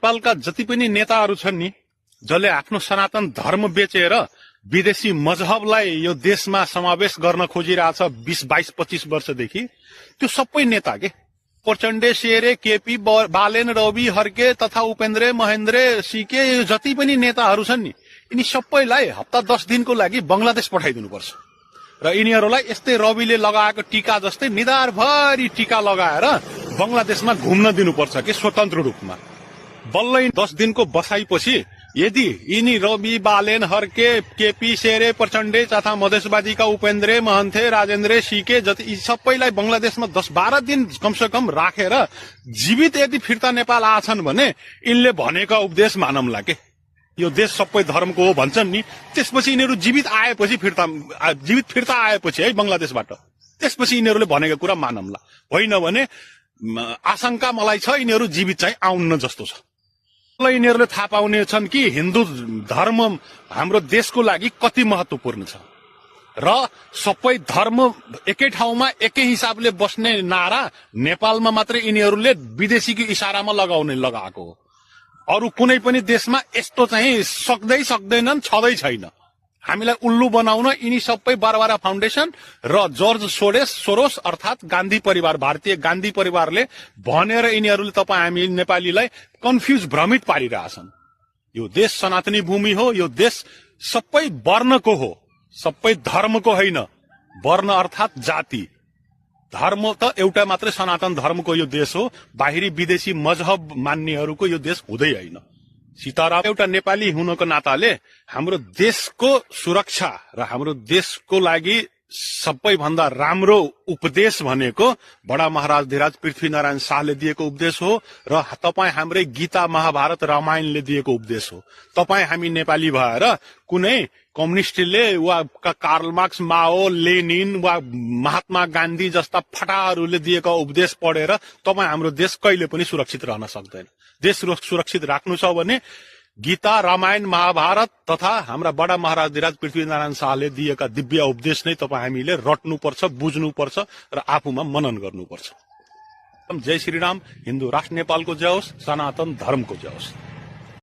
नेपालका जति पनि नेताहरू छन् नि, जसले आफ्नो सनातन धर्म बेचेर विदेशी मजहबलाई यो देशमा समावेश गर्न खोजिरहेछ 20, 22, 25 वर्षदेखि, त्यो सबै नेता के प्रचण्डे, शेरे, केपी, बालेन, रवि, हर्के तथा उपेन्द्र, महेन्द्र, सीके, जति पनि नेताहरू छन् नि, यिनी सबैलाई हप्ता 10 दिनको लागि बंगलादेश पठाइदिनुपर्छ र यिनीहरूलाई यस्तै रविले लगाएको टीका जस्तै निधारभरि टीका लगाएर बंगलादेशमा घुम्न दिनुपर्छ कि स्वतन्त्र रूपमा। बल्लै 10 दिनको बसाइपछि यदि यिनी रवि, बालेन, हर्के, केपी, शेरे, प्रचण्डे तथा मधेसवादीका उपेन्द्र, महन्थे, राजेन्द्र, सीके जति यी सबैलाई बंगलादेशमा 10-12 दिन कमसे कम राखेर जीवित यदि फिर्ता नेपाल आछन् भने यिनले भनेका उपदेश मानौँला के, यो देश सबै धर्मको हो भन्छन् नि, त्यसपछि यिनीहरू जीवित फिर्ता आएपछि है बंगलादेशबाट, त्यसपछि यिनीहरूले भनेको कुरा मानौँला। होइन भने आशंका मलाई छ यिनीहरू जीवित चाहिँ आउन्न जस्तो छ। यिनीहरूले थाहा पाउने छन् कि हिन्दू धर्म हाम्रो देशको लागि कति महत्वपूर्ण छ र सबै धर्म एकै ठाउँमा एकै हिसाबले बस्ने नारा नेपालमा मात्रै यिनीहरूले विदेशीको इशारामा लगाएको हो। अरू कुनै पनि देशमा यस्तो चाहिँ सक्दैनन्, छँदै छैन। हामीलाई उल्लु बनाउन यिनी सबै बारबारा फाउन्डेसन र जर्ज सोरोस अर्थात गान्धी परिवार, भारतीय गान्धी परिवारले भनेर यिनीहरूले हामी नेपालीलाई कन्फ्युज, भ्रमित पारिरहेछन्। यो देश सनातनी भूमि हो, यो देश सबै वर्णको हो, सबै धर्मको होइन। वर्ण अर्थात जाति, धर्म त एउटा मात्रै सनातन धर्मको यो देश हो, बाहिरी विदेशी मजहब मान्नेहरूको यो देश हुँदै होइन। सीताराम एउटा नेपाली हुनको नाताले हाम्रो देशको सुरक्षा र हाम्रो देशको लागि सबैभन्दा राम्रो उपदेश भनेको बडा महाराज धीराज पृथ्वीनारायण शाहले दिएको उपदेश हो र तपाई हाम्रै गीता, महाभारत, रामायणले दिएको उपदेश हो। तपाई हामी नेपाली भएर कुनै कम्युनिस्टले वा कार्ल मार्क्स, माओ, लेनिन वा महात्मा गान्धी जस्ता फटाहरूले दिएको उपदेश पढेर तपाई हाम्रो देश कहिले पनि सुरक्षित रहन सक्दैन। देश सुरक्षित राख्नु छ भने गीता, रामायण, महाभारत तथा हाम्रा बडा महाराज धीराज पृथ्वीनारायण शाहले दिएका दिव्य उपदेश नै तपाईँ हामीले रट्नुपर्छ, बुझ्नुपर्छ र आफूमा मनन गर्नुपर्छ। जय श्रीराम। हिन्दू राष्ट्र नेपालको जय होस्, सनातन धर्मको जय होस्।